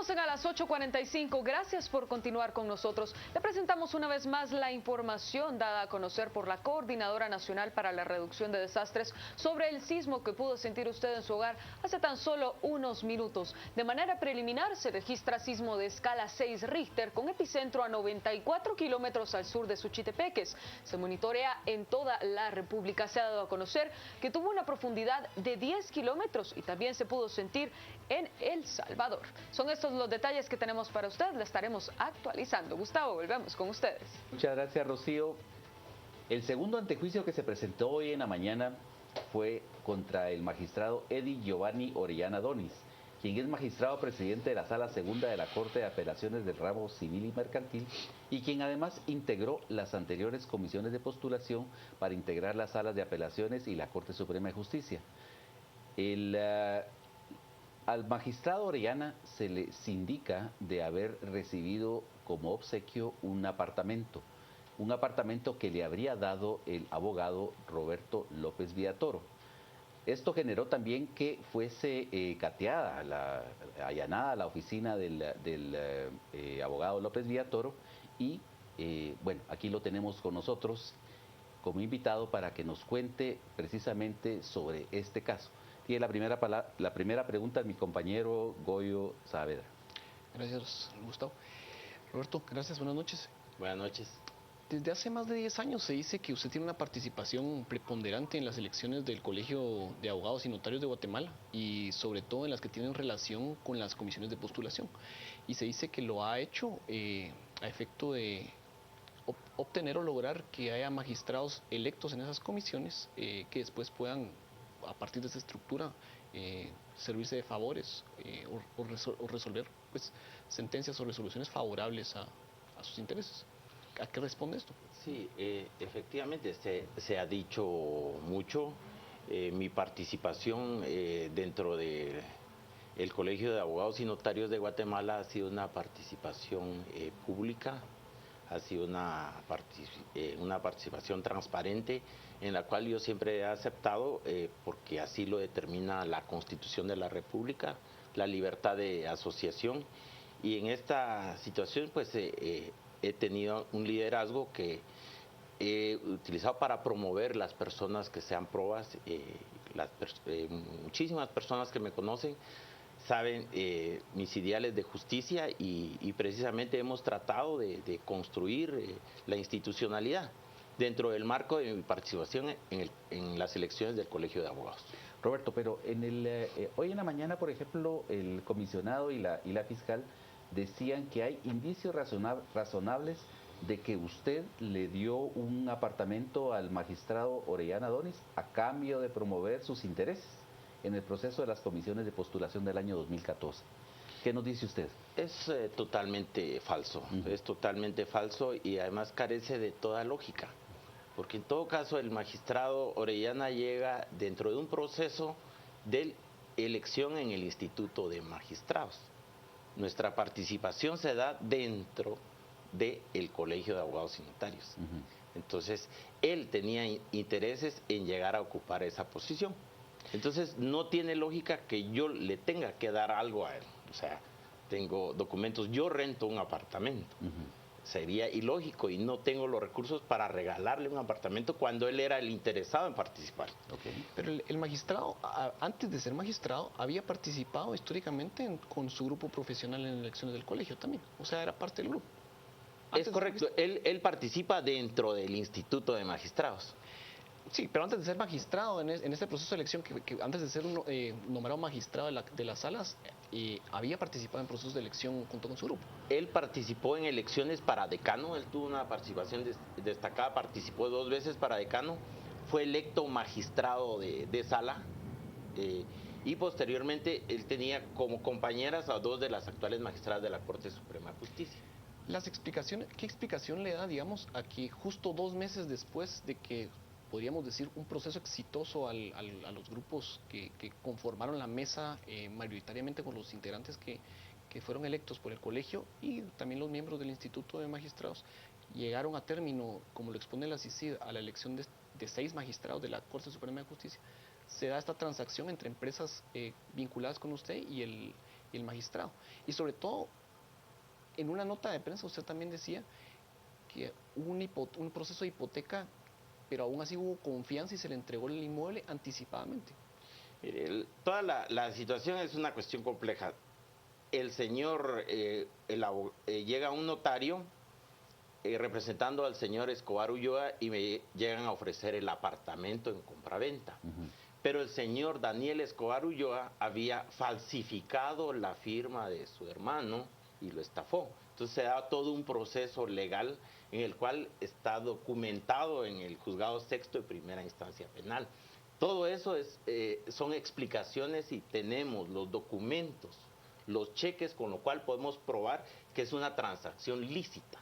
conocen a las 8:45. Gracias por continuar con nosotros. Le presentamos una vez más la información dada a conocer por la Coordinadora Nacional para la Reducción de Desastres sobre el sismo que pudo sentir usted en su hogar hace tan solo unos minutos. De manera preliminar se registra sismo de escala 6 Richter con epicentro a 94 kilómetros al sur de Suchitepeques. Se monitorea en toda la República. Se ha dado a conocer que tuvo una profundidad de 10 kilómetros y también se pudo sentir en El Salvador. Son estos los detalles que tenemos para usted, le estaremos actualizando. Gustavo, volvemos con ustedes. Muchas gracias, Rocío. El segundo antejuicio que se presentó hoy en la mañana fue contra el magistrado Eddie Giovanni Orellana Donis, quien es magistrado presidente de la Sala Segunda de la Corte de Apelaciones del Ramo Civil y Mercantil y quien además integró las anteriores comisiones de postulación para integrar las salas de apelaciones y la Corte Suprema de Justicia. Al magistrado Orellana se le indica de haber recibido como obsequio un apartamento que le habría dado el abogado Roberto López Villatoro. Esto generó también que fuese allanada la oficina del abogado López Villatoro y bueno, aquí lo tenemos con nosotros como invitado para que nos cuente precisamente sobre este caso. Tiene la primera pregunta mi compañero Goyo Saavedra. Gracias, Gustavo. Roberto, gracias, buenas noches. Buenas noches. Desde hace más de 10 años se dice que usted tiene una participación preponderante en las elecciones del Colegio de Abogados y Notarios de Guatemala y sobre todo en las que tienen relación con las comisiones de postulación. Y se dice que lo ha hecho a efecto de obtener o lograr que haya magistrados electos en esas comisiones que después puedan, a partir de esa estructura, servirse de favores o resolver pues, sentencias o resoluciones favorables a sus intereses. ¿A qué responde esto? Sí, efectivamente se ha dicho mucho. Mi participación dentro del Colegio de Abogados y Notarios de Guatemala ha sido una participación pública, ha sido una participación transparente en la cual yo siempre he aceptado porque así lo determina la Constitución de la República, la libertad de asociación, y en esta situación pues he tenido un liderazgo que he utilizado para promover las personas que sean probas. Muchísimas personas que me conocen saben mis ideales de justicia y precisamente hemos tratado de construir la institucionalidad dentro del marco de mi participación en las elecciones del Colegio de Abogados. Roberto, pero hoy en la mañana, por ejemplo, el comisionado y la fiscal decían que hay indicios razonables de que usted le dio un apartamento al magistrado Orellana Donis a cambio de promover sus intereses en el proceso de las comisiones de postulación del año 2014. ¿Qué nos dice usted? Es totalmente falso, es totalmente falso y además carece de toda lógica, porque en todo caso el magistrado Orellana llega dentro de un proceso de elección en el Instituto de Magistrados. Nuestra participación se da dentro del Colegio de Abogados y Notarios. Entonces, él tenía intereses en llegar a ocupar esa posición. Entonces, no tiene lógica que yo le tenga que dar algo a él. O sea, tengo documentos, yo rento un apartamento. Sería ilógico y no tengo los recursos para regalarle un apartamento cuando él era el interesado en participar. Pero el magistrado, antes de ser magistrado, había participado históricamente con su grupo profesional en elecciones del colegio también. O sea, era parte del grupo. Es correcto, él participa dentro del Instituto de Magistrados. Sí, pero antes de ser magistrado en este proceso de elección, que antes de ser nombrado magistrado de las salas, había participado en procesos de elección junto con su grupo. Él participó en elecciones para decano, él tuvo una participación destacada, participó 2 veces para decano, fue electo magistrado de sala y posteriormente él tenía como compañeras a 2 de las actuales magistradas de la Corte Suprema de Justicia. ¿Qué explicación le da, digamos, a que justo 2 meses después de que podríamos decir, un proceso exitoso a los grupos que conformaron la mesa, mayoritariamente con los integrantes que fueron electos por el colegio y también los miembros del Instituto de Magistrados, llegaron a término, como lo expone la CICID, a la elección de 6 magistrados de la Corte Suprema de Justicia, se da esta transacción entre empresas vinculadas con usted y el magistrado. Y sobre todo, en una nota de prensa usted también decía que hubo un proceso de hipoteca, pero aún así hubo confianza y se le entregó el inmueble anticipadamente. Mire, toda la situación es una cuestión compleja. El señor, llega un notario representando al señor Escobar Ulloa y me llegan a ofrecer el apartamento en compraventa. Pero el señor Daniel Escobar Ulloa había falsificado la firma de su hermano y lo estafó. Entonces se da todo un proceso legal en el cual está documentado en el juzgado sexto de primera instancia penal. Todo eso son explicaciones y tenemos los documentos, los cheques con lo cual podemos probar que es una transacción lícita,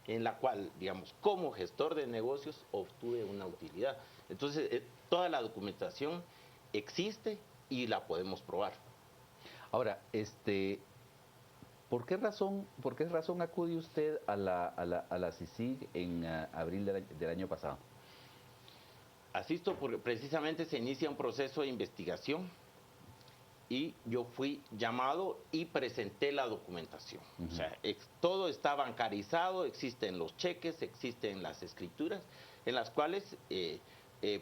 en la cual, digamos, como gestor de negocios obtuve una utilidad. Entonces, toda la documentación existe y la podemos probar. Ahora, ¿por qué razón acude usted a la CICIG en abril del año pasado? Asisto porque precisamente se inicia un proceso de investigación y yo fui llamado y presenté la documentación. O sea, todo está bancarizado, existen los cheques, existen las escrituras, en las cuales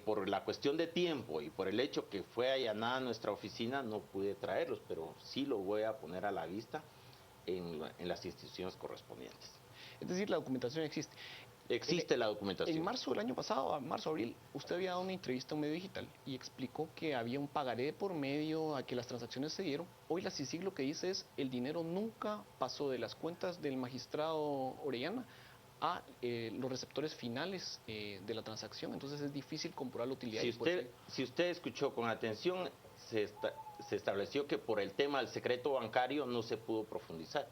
por la cuestión de tiempo y por el hecho que fue allanada nuestra oficina no pude traerlos, pero sí lo voy a poner a la vista en las instituciones correspondientes. Es decir, la documentación existe. Existe la documentación. En marzo del año pasado, abril, usted había dado una entrevista a un medio digital y explicó que había un pagaré por medio a que las transacciones se dieron. Hoy la CICIG lo que dice es el dinero nunca pasó de las cuentas del magistrado Orellana a los receptores finales de la transacción. Entonces es difícil comprobar la utilidad. Si usted escuchó con atención, se estableció que por el tema del secreto bancario no se pudo profundizar.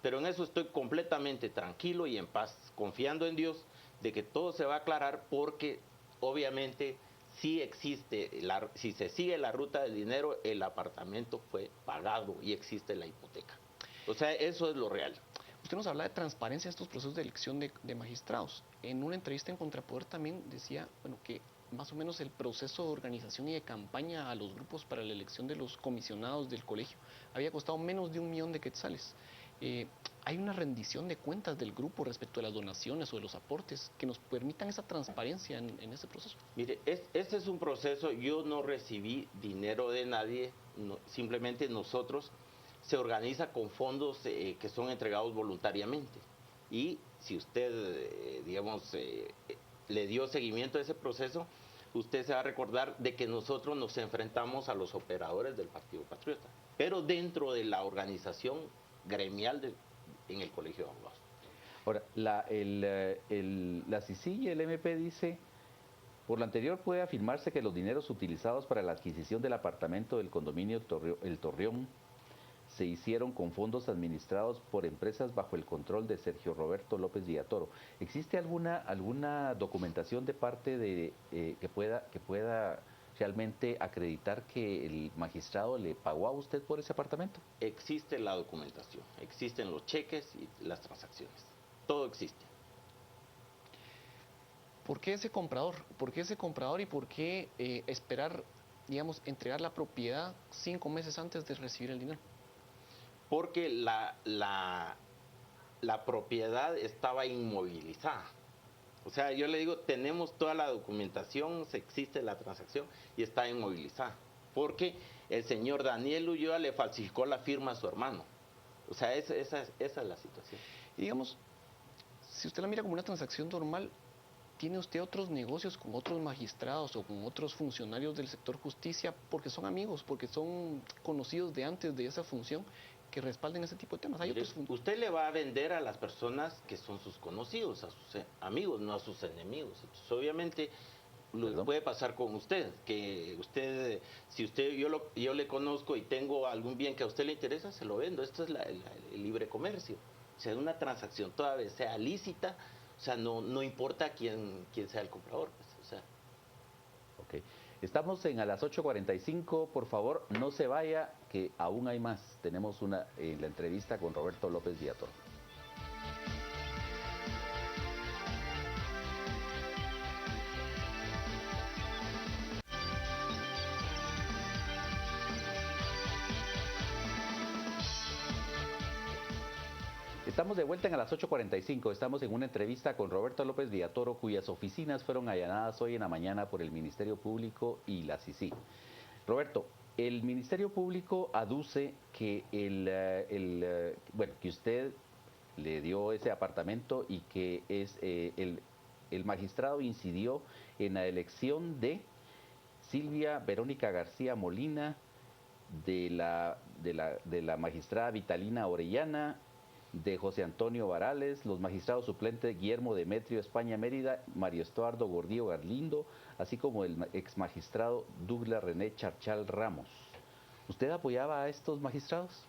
Pero en eso estoy completamente tranquilo y en paz, confiando en Dios de que todo se va a aclarar porque obviamente sí existe, si se sigue la ruta del dinero, el apartamento fue pagado y existe la hipoteca. O sea, eso es lo real. Usted nos habla de transparencia en estos procesos de elección de magistrados. En una entrevista en Contrapoder también decía, bueno, que más o menos el proceso de organización y de campaña a los grupos para la elección de los comisionados del colegio había costado menos de 1 millón de quetzales. ¿Hay una rendición de cuentas del grupo respecto de las donaciones o de los aportes que nos permitan esa transparencia en ese proceso? Mire, este es un proceso, yo no recibí dinero de nadie, simplemente nosotros se organiza con fondos que son entregados voluntariamente. Y si usted, le dio seguimiento a ese proceso, usted se va a recordar de que nosotros nos enfrentamos a los operadores del Partido Patriota, pero dentro de la organización gremial en el Colegio de Abogados. Ahora, la CICIG y el MP dice, por lo anterior puede afirmarse que los dineros utilizados para la adquisición del apartamento del condominio El Torreón se hicieron con fondos administrados por empresas bajo el control de Sergio Roberto López Villatoro. ¿Existe alguna documentación de parte de que pueda realmente acreditar que el magistrado le pagó a usted por ese apartamento? Existe la documentación, existen los cheques y las transacciones, todo existe. ¿Por qué ese comprador? ¿Por qué ese comprador y por qué esperar, digamos, entregar la propiedad 5 meses antes de recibir el dinero? Porque la propiedad estaba inmovilizada. O sea, yo le digo, tenemos toda la documentación, existe la transacción y está inmovilizada. Porque el señor Daniel Ulloa le falsificó la firma a su hermano. O sea, esa es la situación. Y digamos, si usted la mira como una transacción normal, ¿tiene usted otros negocios con otros magistrados o con otros funcionarios del sector justicia porque son amigos, porque son conocidos de antes de esa función que respalden ese tipo de temas? Mire, usted le va a vender a las personas que son sus conocidos, a sus amigos, no a sus enemigos. Entonces, obviamente, puede pasar con usted, que usted, si yo le conozco y tengo algún bien que a usted le interesa, se lo vendo. Esto es el libre comercio. O sea, una transacción toda vez sea lícita, o sea, no importa quién sea el comprador. Pues, o sea. Ok. Estamos a las 8:45, por favor, no se vaya, que aún hay más. Tenemos la entrevista con Roberto López Villatoro. Estamos de vuelta a las 8:45. Estamos en una entrevista con Roberto López Villatoro, cuyas oficinas fueron allanadas hoy en la mañana por el Ministerio Público y la CICIG. Roberto, el Ministerio Público aduce que que usted le dio ese apartamento y que el magistrado incidió en la elección de Silvia Verónica García Molina, de la magistrada Vitalina Orellana, de José Antonio Varales, los magistrados suplentes Guillermo Demetrio España Mérida, Mario Estuardo Gordillo Garlindo, así como el ex magistrado Douglas René Charchal Ramos. ¿Usted apoyaba a estos magistrados?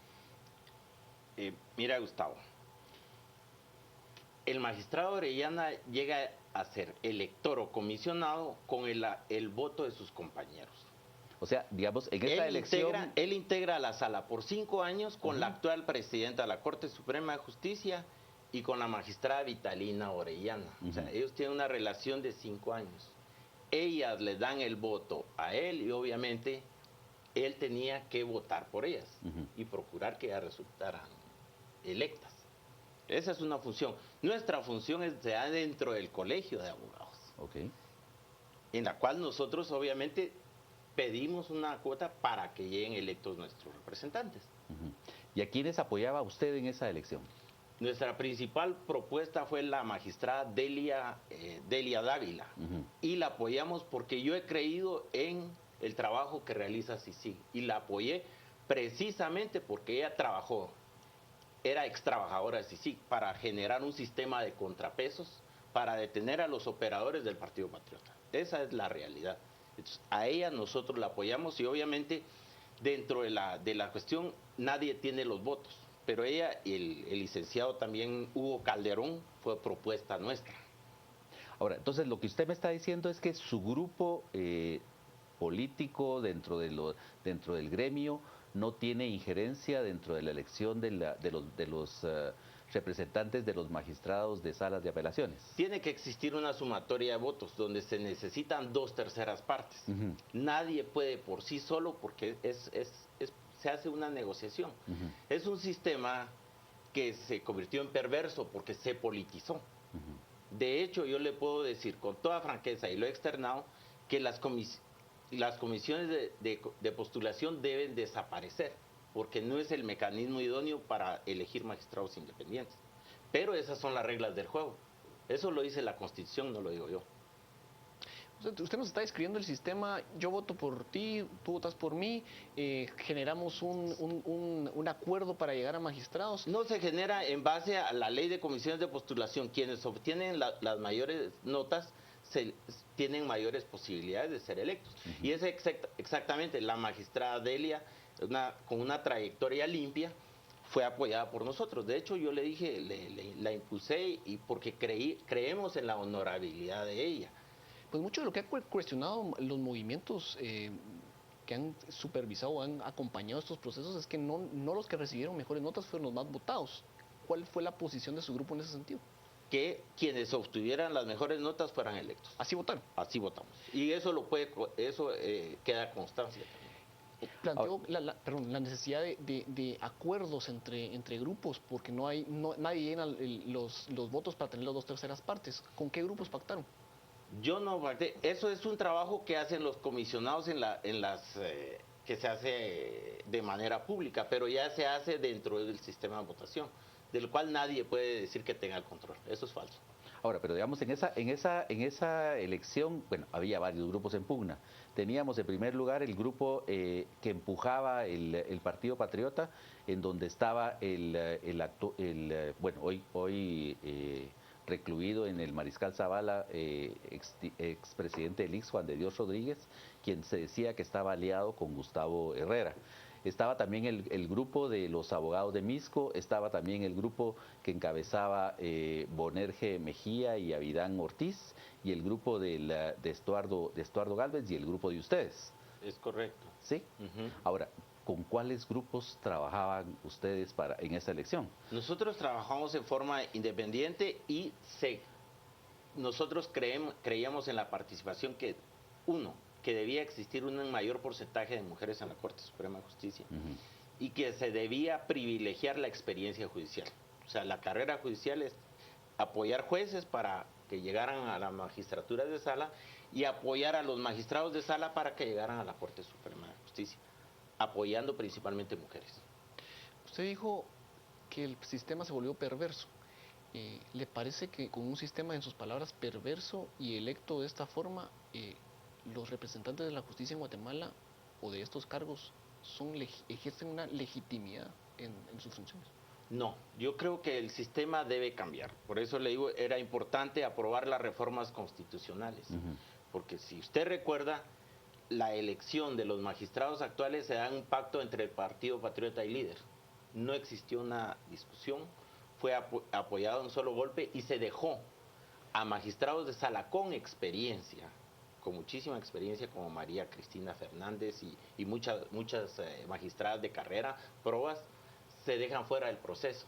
Mira, Gustavo, el magistrado Orellana llega a ser elector o comisionado con el voto de sus compañeros. O sea, digamos, en esta elección... Él integra a la sala por 5 años con la actual presidenta de la Corte Suprema de Justicia y con la magistrada Vitalina Orellana. O sea, ellos tienen una relación de 5 años. Ellas le dan el voto a él y obviamente él tenía que votar por ellas y procurar que ellas resultaran electas. Esa es una función. Nuestra función se da dentro del colegio de abogados. Okay. En la cual nosotros obviamente pedimos una cuota para que lleguen electos nuestros representantes. ¿Y a quiénes apoyaba usted en esa elección? Nuestra principal propuesta fue la magistrada Delia Dávila. Y la apoyamos porque yo he creído en el trabajo que realiza CICIG. Y la apoyé precisamente porque ella trabajó, era ex trabajadora de CICIG, para generar un sistema de contrapesos para detener a los operadores del Partido Patriota. Esa es la realidad. Entonces, a ella nosotros la apoyamos y obviamente dentro de la cuestión nadie tiene los votos, pero ella y el licenciado también Hugo Calderón fue propuesta nuestra. Ahora, entonces lo que usted me está diciendo es que su grupo político dentro del gremio no tiene injerencia dentro de la elección de los representantes de los magistrados de salas de apelaciones. Tiene que existir una sumatoria de votos donde se necesitan 2/3 partes. Nadie puede por sí solo porque se hace una negociación. Es un sistema que se convirtió en perverso porque se politizó. De hecho, yo le puedo decir con toda franqueza, y lo he externado, que las comisiones de postulación deben desaparecer, porque no es el mecanismo idóneo para elegir magistrados independientes. Pero esas son las reglas del juego. Eso lo dice la Constitución, no lo digo yo. Usted nos está describiendo el sistema, yo voto por ti, tú votas por mí, generamos un acuerdo para llegar a magistrados. No se genera en base a la ley de comisiones de postulación. Quienes obtienen las mayores notas tienen mayores posibilidades de ser electos. Y es exactamente la magistrada Delia, con una trayectoria limpia, fue apoyada por nosotros. De hecho, yo le dije, la impulsé y porque creemos en la honorabilidad de ella. Pues mucho de lo que ha cuestionado los movimientos que han supervisado o han acompañado estos procesos es que no los que recibieron mejores notas fueron los más votados. ¿Cuál fue la posición de su grupo en ese sentido? Que quienes obtuvieran las mejores notas fueran electos. ¿Así votaron? Así votamos. Y eso queda constancia también. Planteó la necesidad de acuerdos entre grupos, porque nadie llena los votos para tener las 2/3 partes. ¿Con qué grupos pactaron? Yo no pacté. Eso es un trabajo que hacen los comisionados que se hace de manera pública, pero ya se hace dentro del sistema de votación, del cual nadie puede decir que tenga el control. Eso es falso. Ahora, pero digamos, en esa elección, bueno, había varios grupos en pugna. Teníamos en primer lugar el grupo que empujaba el Partido Patriota, en donde estaba hoy recluido en el Mariscal Zavala, expresidente del IX, Juan de Dios Rodríguez, quien se decía que estaba aliado con Gustavo Herrera. Estaba también el grupo de los abogados de Misco, estaba también el grupo que encabezaba Bonerge Mejía y Abidán Ortiz, y el grupo de Estuardo Gálvez y el grupo de ustedes. Es correcto. ¿Sí? Ahora, ¿con cuáles grupos trabajaban ustedes en esta elección? Nosotros trabajamos en forma independiente y nosotros creíamos en la participación que debía existir un mayor porcentaje de mujeres en la Corte Suprema de Justicia y que se debía privilegiar la experiencia judicial. O sea, la carrera judicial es apoyar jueces para que llegaran a la magistratura de sala y apoyar a los magistrados de sala para que llegaran a la Corte Suprema de Justicia, apoyando principalmente mujeres. Usted dijo que el sistema se volvió perverso. ¿Le parece que con un sistema, en sus palabras, perverso y electo de esta forma, los representantes de la justicia en Guatemala o de estos cargos ejercen una legitimidad en sus funciones? No, yo creo que el sistema debe cambiar. Por eso le digo, era importante aprobar las reformas constitucionales. Porque si usted recuerda, la elección de los magistrados actuales se da en un pacto entre el Partido Patriota y Líder. No existió una discusión, fue apoyado en un solo golpe y se dejó a magistrados de sala con experiencia, con muchísima experiencia, como María Cristina Fernández y muchas magistradas de carrera, probas, se dejan fuera del proceso.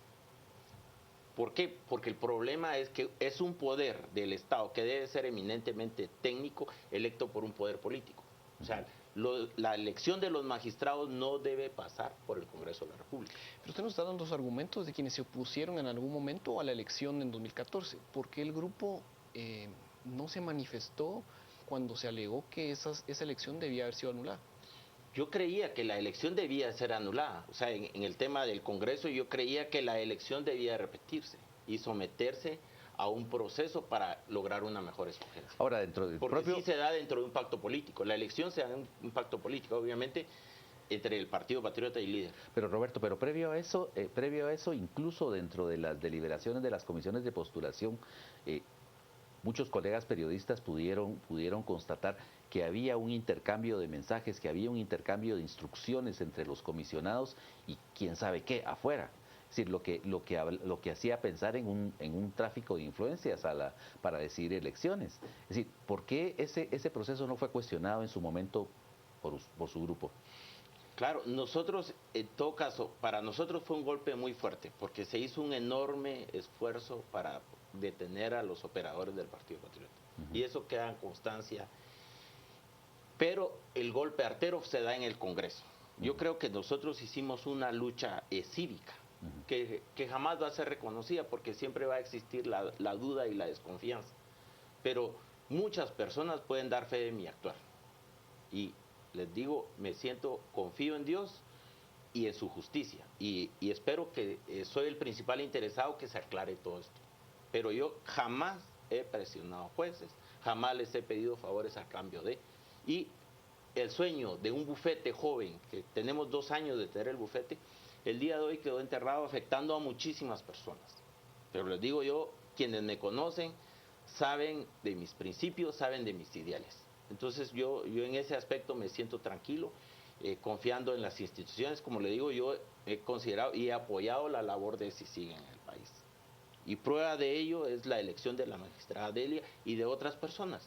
¿Por qué? Porque el problema es que es un poder del Estado que debe ser eminentemente técnico, electo por un poder político. O sea, la elección de los magistrados no debe pasar por el Congreso de la República. Pero usted nos está dando los argumentos de quienes se opusieron en algún momento a la elección en 2014. ¿Por qué el grupo no se manifestó cuando se alegó que esa elección debía haber sido anulada? Yo creía que la elección debía ser anulada. O sea, en el tema del Congreso yo creía que la elección debía repetirse y someterse a un proceso para lograr una mejor escogencia. Ahora, dentro del Porque propio... sí se da dentro de un pacto político. La elección se da en un pacto político, obviamente, entre el Partido Patriota y Líder. Pero Roberto, previo a eso, incluso dentro de las deliberaciones de las comisiones de postulación, muchos colegas periodistas pudieron constatar que había un intercambio de mensajes, que había un intercambio de instrucciones entre los comisionados y quién sabe qué afuera. Es decir, lo que hacía pensar en un tráfico de influencias para decidir elecciones. Es decir, ¿por qué ese proceso no fue cuestionado en su momento por su grupo? Claro, nosotros, en todo caso, para nosotros fue un golpe muy fuerte, porque se hizo un enorme esfuerzo para detener a los operadores del Partido Patriota. Y eso queda en constancia. Pero el golpe artero se da en el Congreso. Yo creo que nosotros hicimos una lucha cívica, que jamás va a ser reconocida, porque siempre va a existir la duda y la desconfianza. Pero muchas personas pueden dar fe de mi actuar. Y les digo, confío en Dios y en su justicia. Y espero que soy el principal interesado que se aclare todo esto. Pero yo jamás he presionado a jueces, jamás les he pedido favores a cambio de. Y el sueño de un bufete joven, que tenemos 2 años de tener el bufete, el día de hoy quedó enterrado, afectando a muchísimas personas. Pero les digo yo, quienes me conocen saben de mis principios, saben de mis ideales. Entonces yo en ese aspecto me siento tranquilo, confiando en las instituciones. Como le digo, yo he considerado y he apoyado la labor de CICIG en el país. Y prueba de ello es la elección de la magistrada Delia y de otras personas.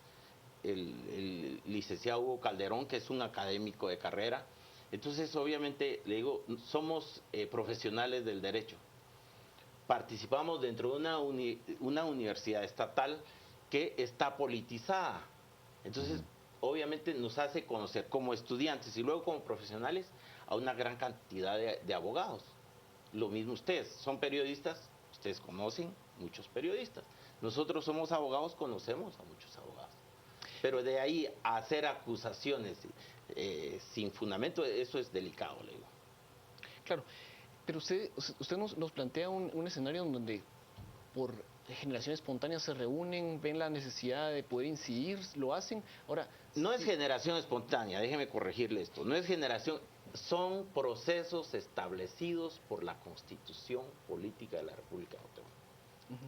El licenciado Hugo Calderón, que es un académico de carrera. Entonces, obviamente, le digo, somos profesionales del derecho. Participamos dentro de una universidad estatal que está politizada. Entonces, obviamente nos hace conocer como estudiantes y luego como profesionales a una gran cantidad de abogados. Lo mismo ustedes, son periodistas, ustedes conocen muchos periodistas. Nosotros somos abogados, conocemos a muchos abogados. Pero de ahí a hacer acusaciones sin fundamento, eso es delicado, le digo. Claro, pero usted nos plantea un escenario en donde por generación espontánea se reúnen, ven la necesidad de poder incidir, lo hacen. Ahora, no es generación espontánea, déjeme corregirle esto, no es generación, son procesos establecidos por la Constitución Política de la República de Guatemala.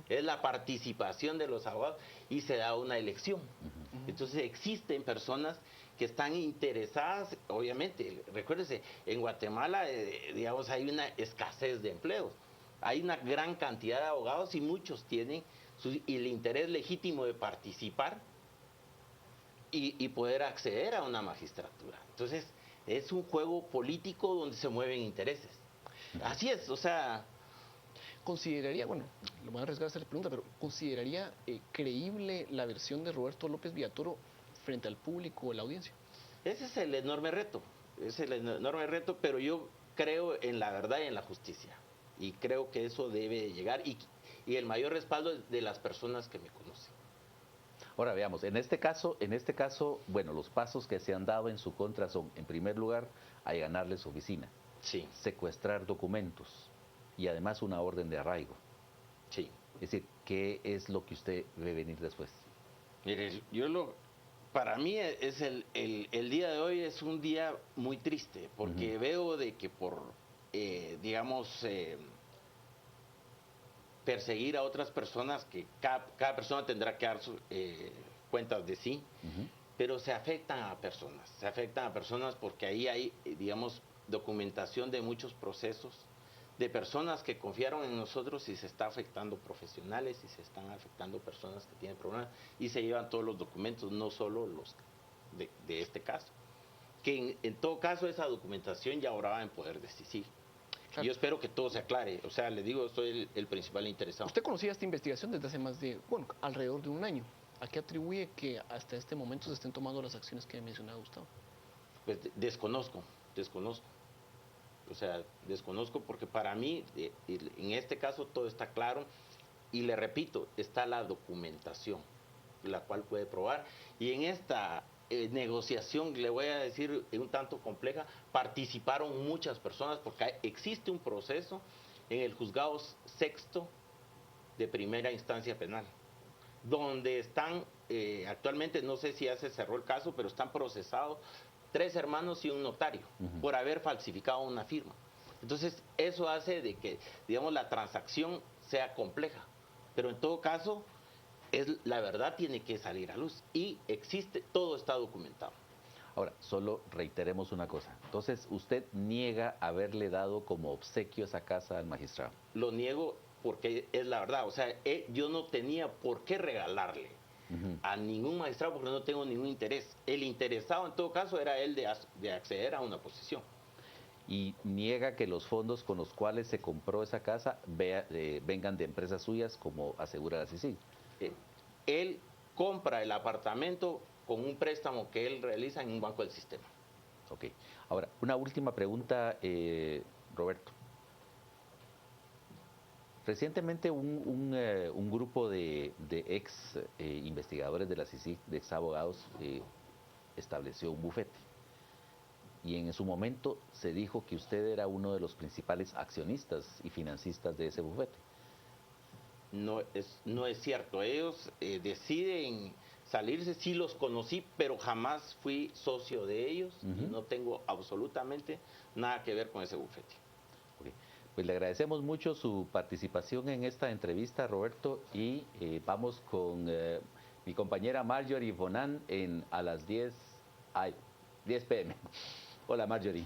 Es la participación de los abogados y se da una elección. Entonces existen personas que están interesadas, obviamente, recuérdese, en Guatemala, digamos, hay una escasez de empleos. Hay una gran cantidad de abogados y muchos tienen el interés legítimo de participar y poder acceder a una magistratura. Entonces, es un juego político donde se mueven intereses. Así es, o sea... ¿Consideraría, bueno, lo voy a arriesgar a hacer la pregunta, pero ¿consideraría creíble la versión de Roberto López Villatoro frente al público o la audiencia? Ese es el enorme reto, pero yo creo en la verdad y en la justicia. Y creo que eso debe llegar y el mayor respaldo es de las personas que me conocen. Ahora veamos, en este caso, bueno, los pasos que se han dado en su contra son, en primer lugar, allanarle su oficina, Sí, secuestrar documentos y además una orden de arraigo. sí. Es decir, ¿qué es lo que usted ve venir después? Mire, para mí es el día de hoy es un día muy triste porque veo de que por, digamos, perseguir a otras personas, que cada persona tendrá que dar cuentas de sí, pero se afectan a personas porque ahí hay, digamos, documentación de muchos procesos, de personas que confiaron en nosotros y se está afectando profesionales y se están afectando personas que tienen problemas y se llevan todos los documentos, no solo los de este caso. Que en todo caso esa documentación ya ahora va en poder de CICIG. Claro. Yo espero que todo se aclare. O sea, le digo, soy el principal interesado. Usted conocía esta investigación desde hace más de, bueno, alrededor de un año. ¿A qué atribuye que hasta este momento se estén tomando las acciones que mencionaba Gustavo? Pues desconozco. O sea, desconozco porque para mí, en este caso, todo está claro. Y le repito, está la documentación, la cual puede probar. Y en esta negociación, le voy a decir un tanto compleja, participaron muchas personas porque existe un proceso en el juzgado sexto de primera instancia penal, donde están actualmente, no sé si ya se cerró el caso, pero están procesados 3 hermanos y un notario por haber falsificado una firma. Entonces, eso hace de que, digamos, la transacción sea compleja. Pero en todo caso, la verdad tiene que salir a luz. Y existe, todo está documentado. Ahora, solo reiteremos una cosa. Entonces, usted niega haberle dado como obsequio esa casa al magistrado. Lo niego porque es la verdad. O sea, yo no tenía por qué regalarle a ningún magistrado porque no tengo ningún interés. El interesado en todo caso era él de acceder a una posición. Y niega que los fondos con los cuales se compró esa casa vengan de empresas suyas, como asegura la CICIG. Él compra el apartamento con un préstamo que él realiza en un banco del sistema. Ok. Ahora, una última pregunta, Roberto. Recientemente un grupo de ex investigadores de la CICIG, de ex abogados, estableció un bufete. Y en su momento se dijo que usted era uno de los principales accionistas y financistas de ese bufete. No es cierto. Ellos deciden salirse, sí los conocí, pero jamás fui socio de ellos y no tengo absolutamente nada que ver con ese bufete. Okay. Pues le agradecemos mucho su participación en esta entrevista, Roberto, y vamos con mi compañera Marjorie Bonan a las 10 p.m. Hola, Marjorie.